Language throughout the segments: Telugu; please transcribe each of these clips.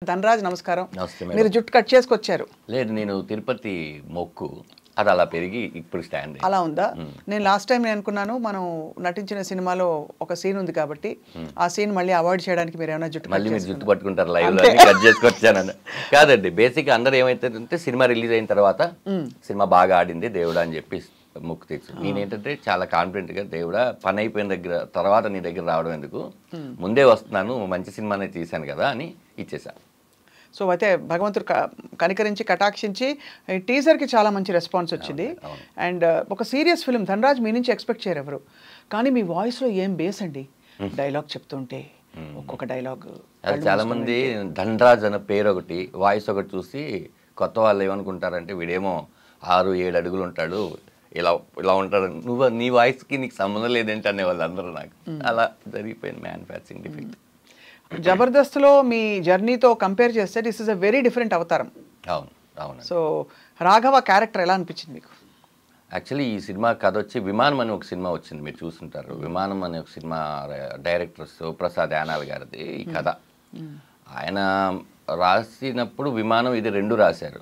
ధనరాజ్ నమస్కారం. నమస్తే మేడం. మీరు జుట్టు కట్ చేసుకొచ్చారు. లేదు, నేను తిరుపతి మొక్కు అది అలా పెరిగి ఇప్పుడు స్టాండ్ అలా ఉందా? నేను లాస్ట్ టైం నేను అనుకున్నాను మనం నటించిన సినిమాలో ఒక సీన్ ఉంది కాబట్టి ఆ సీన్ మళ్ళీ అవాయిడ్ చేయడానికి మీరు ఏమైనా జుట్టు మళ్ళీ మీరు జుట్టు పట్టుకుంటారు లైవ్ లో కట్ చేసుకొచ్చానని కాదండి. బేసిక్ అందరూ ఏమైతుందంటే సినిమా రిలీజ్ అయిన తర్వాత సినిమా బాగా ఆడింది దేవుడా అని చెప్పి మొక్కు తెచ్చు. నేనేంటంటే చాలా కాన్ఫిడెంట్ గా దేవుడా పని అయిపోయిన దగ్గర తర్వాత నీ దగ్గర రావడం ఎందుకు, ముందే వస్తున్నాను మంచి సినిమానే తీశాను కదా అని ఇచ్చేసాను. సో అయితే భగవంతుడు కనికరించి కటాక్షించి టీజర్కి చాలా మంచి రెస్పాన్స్ వచ్చింది. అండ్ ఒక సీరియస్ ఫిల్మ్ ధనరాజ్ మీ నుంచి ఎక్స్పెక్ట్ చేయరు ఎవరు, కానీ మీ వాయిస్లో ఏం బేస్ అండి. డైలాగ్ చెప్తుంటే ఒక్కొక్క డైలాగ్ అది చాలా మంది ధనరాజ్ అన్న పేరు ఒకటి వాయిస్ ఒకటి చూసి కొత్త వాళ్ళు ఏమనుకుంటారంటే వీడేమో 6-7 అడుగులు ఉంటాడు, ఇలా ఇలా ఉంటాడు, నువ్వు నీ వాయిస్కి నీకు సంబంధం లేదేంటి అనేవాళ్ళు అందరూ. నాకు అలా జరిగిపోయింది మ్యానుఫ్యాక్చరింగ్ డిఫెక్ట్. జబర్దస్త్లో మీ జర్నీతో కంపేర్ చేస్తే this is a very different అవతారం. అవును అవును. సో రాఘవ క్యారెక్టర్ ఎలా అనిపించింది మీకు? యాక్చువల్లీ ఈ సినిమా కథ వచ్చి విమానం అని ఒక సినిమా వచ్చింది, మీరు చూసుంటారు. విమానం అనే ఒక సినిమా డైరెక్టర్ శివప్రసాద్ యానాల్ గారిది ఈ కథ. ఆయన రాసినప్పుడు విమానం ఇది 2 రాశారు.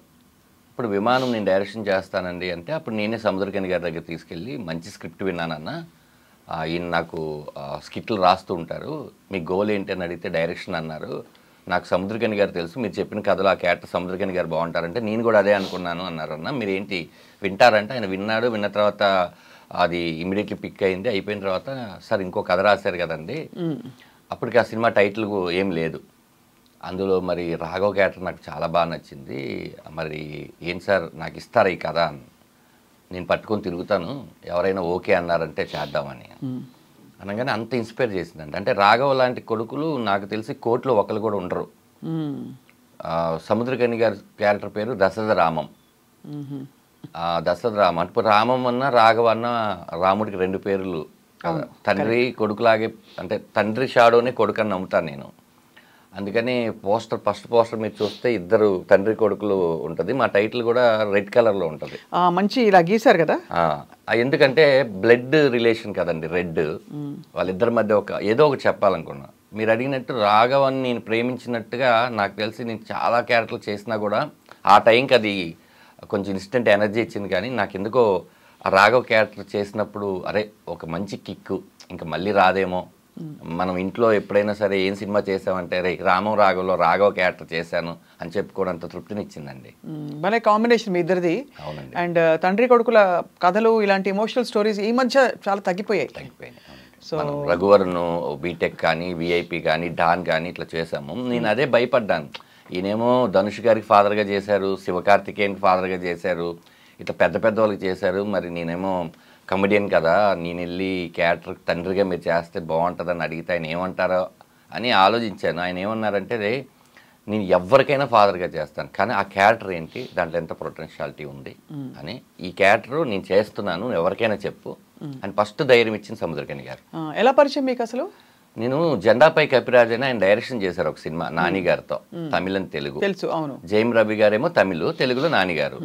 ఇప్పుడు విమానం నేను డైరెక్షన్ చేస్తానండి అంటే అప్పుడు నేనే సముద్రకని గారి దగ్గర తీసుకెళ్ళి మంచి స్క్రిప్ట్ విన్నానన్నా, ఈయన నాకు స్కిట్లు రాస్తూ ఉంటారు, మీ గోల్ ఏంటి అని అడిగితే డైరెక్షన్ అన్నారు. నాకు సముద్రకని గారు తెలుసు, మీరు చెప్పిన కథలో ఆ క్యారెక్టర్ సముద్రకని గారు బాగుంటారంటే నేను కూడా అదే అనుకున్నాను అన్నారన్న. మీరు ఏంటి వింటారంటే ఆయన విన్నాడు. విన్న తర్వాత అది ఇమీడియట్లీ పిక్ అయింది. అయిపోయిన తర్వాత సార్ ఇంకో కథ రాశారు కదండి, అప్పటికి ఆ సినిమా టైటిల్ ఏం లేదు. అందులో మరి రాఘవ క్యారెక్టర్ నాకు చాలా బాగా నచ్చింది, మరి ఏం సార్ నాకు ఇస్తారా ఈ కథ అని. నేను పట్టుకొని తిరుగుతాను, ఎవరైనా ఓకే అన్నారంటే చేద్దామని అనగానే అంత ఇన్స్పైర్ చేసిందండి. అంటే రాఘవ లాంటి కొడుకులు నాకు తెలిసి కోర్టులో ఒకరు కూడా ఉండరు. సముద్రకని గారి క్యారెక్టర్ పేరు దశరథ రామం. దశరథ రామం అంటే ఇప్పుడు రామం అన్న రాఘవ అన్న రాముడికి 2 పేర్లు కదా. తండ్రి కొడుకులాగే, అంటే తండ్రి షాడోనే కొడుకు అని నమ్ముతాను నేను. అందుకని ఫస్ట్ పోస్టర్ మీరు చూస్తే 2 తండ్రి కొడుకులు ఉంటుంది. మా టైటిల్ కూడా రెడ్ కలర్లో ఉంటుంది. మంచి ఇలా గీశారు కదా. ఎందుకంటే బ్లడ్ రిలేషన్ కదండి రెడ్. వాళ్ళిద్దరి మధ్య ఏదో ఒకటి చెప్పాలనుకున్నా. మీరు అడిగినట్టు రాఘవని నేను ప్రేమించినట్టుగా నాకు తెలిసి నేను చాలా క్యారెక్టర్లు చేసినా కూడా ఆ టైంకి అది కొంచెం ఇన్స్టెంట్ ఎనర్జీ ఇచ్చింది. కానీ నాకు ఎందుకో ఆ రాఘవ క్యారెక్టర్ చేసినప్పుడు అరే ఒక మంచి కిక్కు ఇంకా మళ్ళీ రాదేమో, మనం ఇంట్లో ఎప్పుడైనా సరే ఏం సినిమా చేసామంటే రే రామం రాఘవలో రాఘవ క్యారెక్టర్ చేశాను అని చెప్పుకోవడంత తృప్తినిచ్చిందండి. భలే కాంబినేషన్ మీ ఇద్దరిది. అవునండి. అండ్ తండ్రి కొడుకుల కథలు ఇలాంటి ఎమోషనల్ స్టోరీస్ ఈ మధ్య చాలా తగ్గిపోయాయి. సో రఘువరను బీటెక్ కానీ విఐపి కానీ డాన్ కానీ ఇట్లా చేసాము. నేను అదే భయపడ్డాను. ఈయనేమో ధనుష్ గారికి ఫాదర్గా చేశారు, శివకార్తికేయన్కి ఫాదర్గా చేశారు, ఇట్లా పెద్ద పెద్ద వాళ్ళకి చేశారు. మరి నేనేమో కమెడియన్ కదా, నేను వెళ్ళి క్యారెక్టర్ తండ్రిగా మీరు చేస్తే బాగుంటుందని అడిగితే ఆయన ఏమంటారో అని ఆలోచించాను. ఆయన ఏమన్నారంటే రే నేను ఎవరికైనా ఫాదర్గా చేస్తాను, కానీ ఆ క్యారెక్టర్ ఏంటి, దాంట్లో ఎంత పొటెన్షియాలిటీ ఉంది అని, ఈ క్యారెక్టర్ నేను చేస్తున్నాను ఎవరికైనా చెప్పు అని ఫస్ట్ ధైర్యం ఇచ్చిన సముద్రకని గారు. ఎలా పరిచయం మీకు అసలు? నేను జెండాపై కపిరాజ్ అని ఆయన డైరెక్షన్ చేశారు ఒక సినిమా నాని గారితో, తమిళ అని తెలుగు. తెలుసు. అవును. జైమ్ రవి గారేమో తమిళ్, తెలుగులో నాని గారు.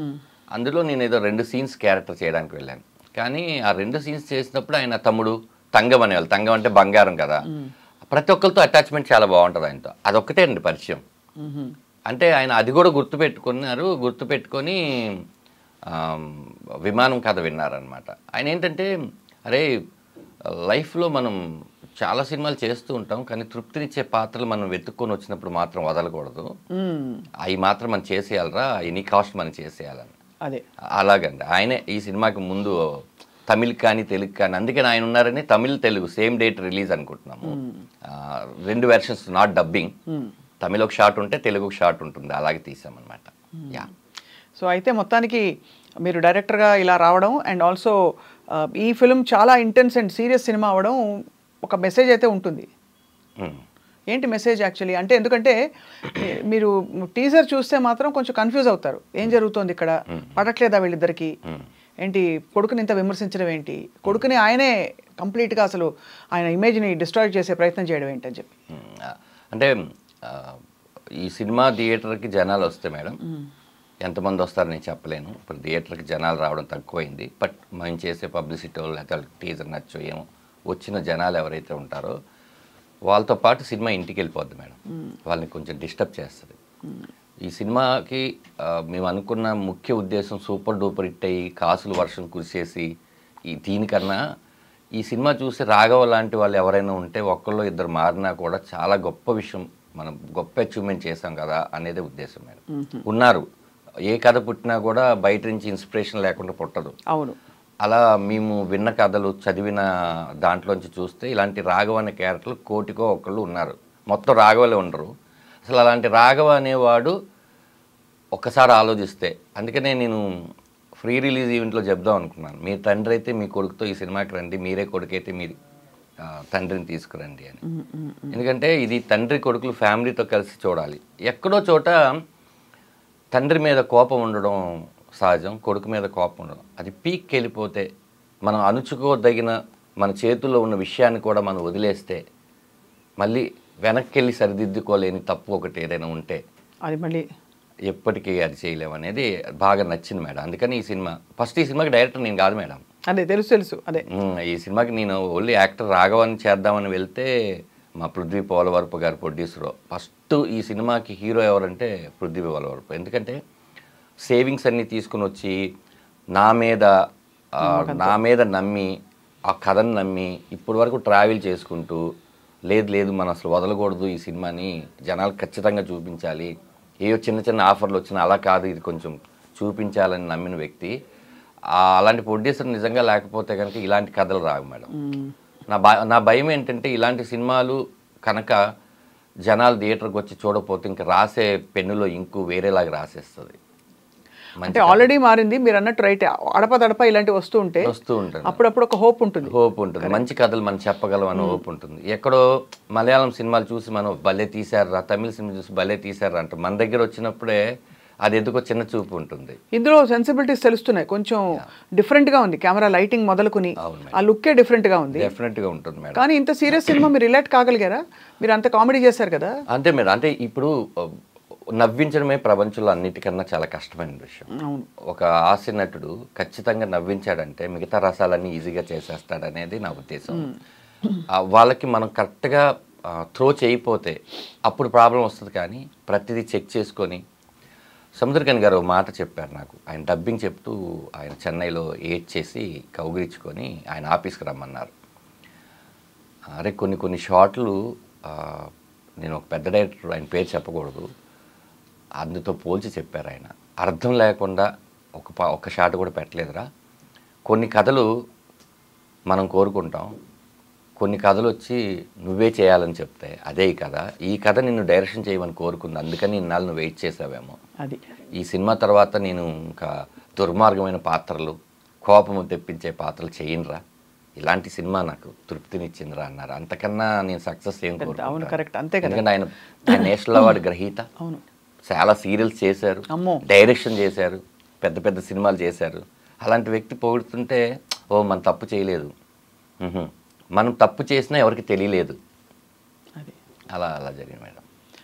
అందులో నేను ఏదో 2 సీన్స్ క్యారెక్టర్ చేయడానికి వెళ్ళాను. కానీ ఆ 2 సీన్స్ చేసినప్పుడు ఆయన తమ్ముడు తంగం అనేవాళ్ళు. తంగం అంటే బంగారం కదా, ప్రతి ఒక్కరితో అటాచ్మెంట్ చాలా బాగుంటుంది ఆయనతో. అదొక్కటే అండి పరిచయం. అంటే ఆయన అది కూడా గుర్తుపెట్టుకొని విమానం కథ విన్నారనమాట. ఆయన ఏంటంటే అరే లైఫ్లో మనం చాలా సినిమాలు చేస్తూ ఉంటాం, కానీ తృప్తినిచ్చే పాత్రలు మనం వెతుక్కొని వచ్చినప్పుడు మాత్రం వదలకూడదు, అవి మాత్రం మనం చేసేయాలరా, ఎనీ కాస్ట్ మనం చేసేయాలని. అదే అలాగండి. ఆయనే ఈ సినిమాకి ముందు తమిళ్ కానీ తెలుగు కానీ, అందుకని ఆయన ఉన్నారని Tamil Telugu same date release అనుకుంటున్నాము. 2 వెర్షన్స్, నాట్ డబ్బింగ్. తమిళ్ ఒక షాట్ ఉంటే తెలుగు ఒక షాట్ ఉంటుంది, అలాగే తీసామన్నమాట. యా. సో అయితే మొత్తానికి మీరు డైరెక్టర్గా ఇలా రావడం అండ్ ఆల్సో ఈ ఫిల్మ్ చాలా ఇంటెన్స్ అండ్ సీరియస్ సినిమా అవ్వడం ఒక మెసేజ్ అయితే ఉంటుంది. ఏంటి మెసేజ్ యాక్చువల్లీ అంటే? ఎందుకంటే మీరు టీజర్ చూస్తే మాత్రం కొంచెం కన్ఫ్యూజ్ అవుతారు, ఏం జరుగుతోంది ఇక్కడ, పడట్లేదా వీళ్ళిద్దరికి, ఏంటి కొడుకుని ఇంత విమర్శించడం ఏంటి, కొడుకుని ఆయనే కంప్లీట్గా అసలు ఆయన ఇమేజ్ని డిస్ట్రాయ్ చేసే ప్రయత్నం చేయడం ఏంటని చెప్పి. అంటే ఈ సినిమా థియేటర్కి జనాలు వస్తే మేడం ఎంతమంది వస్తారో నేను చెప్పలేను. ఇప్పుడు థియేటర్కి జనాలు రావడం తక్కువైంది. బట్ మేము చేసే పబ్లిసిటీ లేకపోతే టీజర్ నచ్చో ఏమో వచ్చిన జనాలు ఎవరైతే ఉంటారో వాళ్ళతో పాటు సినిమా ఇంటికి వెళ్ళిపోద్ది మేడం. వాళ్ళని కొంచెం డిస్టర్బ్ చేస్తుంది. ఈ సినిమాకి మేము అనుకున్న ముఖ్య ఉద్దేశం సూపర్ డూపర్ హిట్ అయ్యి కాసులు వర్షం కురిసేసి దీనికన్నా ఈ సినిమా చూసి రాఘవ లాంటి వాళ్ళు ఎవరైనా ఉంటే ఒక్కళ్ళు ఇద్దరు మారినా కూడా చాలా గొప్ప విషయం, మనం గొప్ప అచీవ్మెంట్ చేసాం కదా అనేది ఉద్దేశం మేడం. ఉన్నారు, ఏ కథ పుట్టినా కూడా బయట నుంచి ఇన్స్పిరేషన్ లేకుండా పుట్టదు. అవును, అలా మేము విన్న కథలు చదివిన దాంట్లోంచి చూస్తే ఇలాంటి రాఘవ అనే క్యారెక్టర్లు కోటికో ఒకళ్ళు ఉన్నారు, మొత్తం రాఘవలే ఉండరు. అసలు అలాంటి రాఘవ అనేవాడు ఒక్కసారి ఆలోచిస్తే, అందుకనే నేను ఫ్రీ రిలీజ్ ఈవెంట్లో చెప్దాం అనుకున్నాను, మీ తండ్రి అయితే మీ కొడుకుతో ఈ సినిమాకి రండి, మీరే కొడుకైతే మీరు తండ్రిని తీసుకురండి అని. ఎందుకంటే ఇది తండ్రి కొడుకులు ఫ్యామిలీతో కలిసి చూడాలి. ఎక్కడో చోట తండ్రి మీద కోపం ఉండడం సహజం, కొడుకు మీద కోపం ఉండడం అది పీక్కి వెళ్ళిపోతే మనం అణుచుకోదగిన మన చేతుల్లో ఉన్న విషయాన్ని కూడా మనం వదిలేస్తే మళ్ళీ వెనక్కి వెళ్ళి సరిదిద్దుకోలేని తప్పు ఒకటి ఏదైనా ఉంటే అది మళ్ళీ ఎప్పటికీ అది చేయలేము అనేది బాగా నచ్చింది మేడం. అందుకని ఈ సినిమా ఫస్ట్ ఈ సినిమాకి డైరెక్టర్ నేను కాదు మేడం. అదే తెలుసు అదే ఈ సినిమాకి నేను ఓన్లీ యాక్టర్ రాఘవని చేద్దామని వెళ్తే మా పృథ్వీ పోలవరపు గారు ప్రొడ్యూసరు. ఫస్ట్ ఈ సినిమాకి హీరో ఎవరంటే పృథ్వీ పోలవరపు. ఎందుకంటే సేవింగ్స్ అన్నీ తీసుకుని వచ్చి నా మీద నమ్మి ఆ కథను నమ్మి ఇప్పటి వరకు ట్రావెల్ చేసుకుంటూ లేదు మనం అసలు వదలకూడదు, ఈ సినిమాని జనాలు ఖచ్చితంగా చూపించాలి, ఏవో చిన్న ఆఫర్లు వచ్చినా అలా కాదు ఇది కొంచెం చూపించాలని నమ్మిన వ్యక్తి. అలాంటి ప్రొడ్యూసర్ నిజంగా లేకపోతే కనుక ఇలాంటి కథలు రావు మేడం. నా భయం ఏంటంటే ఇలాంటి సినిమాలు కనుక జనాలు థియేటర్కి వచ్చి చూడకపోతే ఇంకా రాసే పెన్నులో ఇంకు వేరేలాగా రాసేస్తుంది. అంటే ఆల్రెడీ మారింది మీరు అన్నట్టు, రైట్. అడపదడప ఇలాంటివి వస్తూ ఉంటుంది, అప్పుడప్పుడు ఒక హోప్ ఉంటుంది, మంచి కథలు మనం చెప్పగలం అని హోప్ ఉంటుంది. ఎక్కడో మలయాళం సినిమాలు చూసి మనం భలే తీశారా, తమిళ సినిమా చూసి భలే తీశారా అంటే మన దగ్గర వచ్చినప్పుడే అది ఎందుకో చిన్న చూపు ఉంటుంది. ఇందులో సెన్సిబిలిటీస్ తెలుస్తున్నాయి, కొంచెం డిఫరెంట్ గా ఉంది, కెమెరా లైటింగ్ మొదలుకుని ఆ లుక్కే డిఫరెంట్ గా ఉంది. డెఫినెట్ గా ఉంటుంది మేడం. కానీ ఇంత సీరియస్ సినిమా మీరు రిలేట్ కాగలిగారా? మీరు అంత కామెడీ చేశారు కదా. అంతే మేడం. అంటే ఇప్పుడు నవ్వించడమే ప్రపంచంలో అన్నిటికన్నా చాలా కష్టమైన విషయం. ఒక హాస్య నటుడు ఖచ్చితంగా నవ్వించాడంటే మిగతా రసాలన్నీ ఈజీగా చేసేస్తాడనేది నా ఉద్దేశం. వాళ్ళకి మనం కరెక్ట్గా త్రో చేయకపోతే అప్పుడు ప్రాబ్లం వస్తుంది. కానీ ప్రతిదీ చెక్ చేసుకొని, సముద్రకని గారు మాట చెప్పారు నాకు, ఆయన డబ్బింగ్ చెప్తూ ఆయన చెన్నైలో ఏడ్ చేసి కౌగిలించుకొని ఆయన ఆఫీస్కి రమ్మన్నారు. అరే కొన్ని షాట్లు నేను ఒక పెద్ద డైరెక్టర్, ఆయన పేరు చెప్పకూడదు, అందుతో పోల్చి చెప్పారు ఆయన. అర్థం లేకుండా ఒక షాట్ కూడా పెట్టలేదురా. కొన్ని కథలు మనం కోరుకుంటాం, కొన్ని కథలు వచ్చి నువ్వే చేయాలని చెప్తే అదే ఈ కథ నిన్ను డైరెక్షన్ చేయమని కోరుకుంది, అందుకని ఇన్నాళ్ళు నువ్వు వెయిట్ చేసావేమో. అది ఈ సినిమా తర్వాత నేను ఇంకా దుర్మార్గమైన పాత్రలు, కోపము తెప్పించే పాత్రలు చేయనురా, ఇలాంటి సినిమా నాకు తృప్తినిచ్చిందిరా అన్నారు. అంతకన్నా నేను సక్సెస్ ఏం కోరుకుంటాను. ఎందుకంటే ఆయన నేషనల్ అవార్డు గ్రహీత, చాలా సీరియల్స్ చేశారు, డైరెక్షన్ చేశారు, పెద్ద సినిమాలు చేశారు. అలాంటి వ్యక్తి పొగుడుతుంటే మనం తప్పు చేయలేదు, మనం తప్పు చేసినా ఎవరికి తెలియలేదు, అలా జరిగింది మేడం.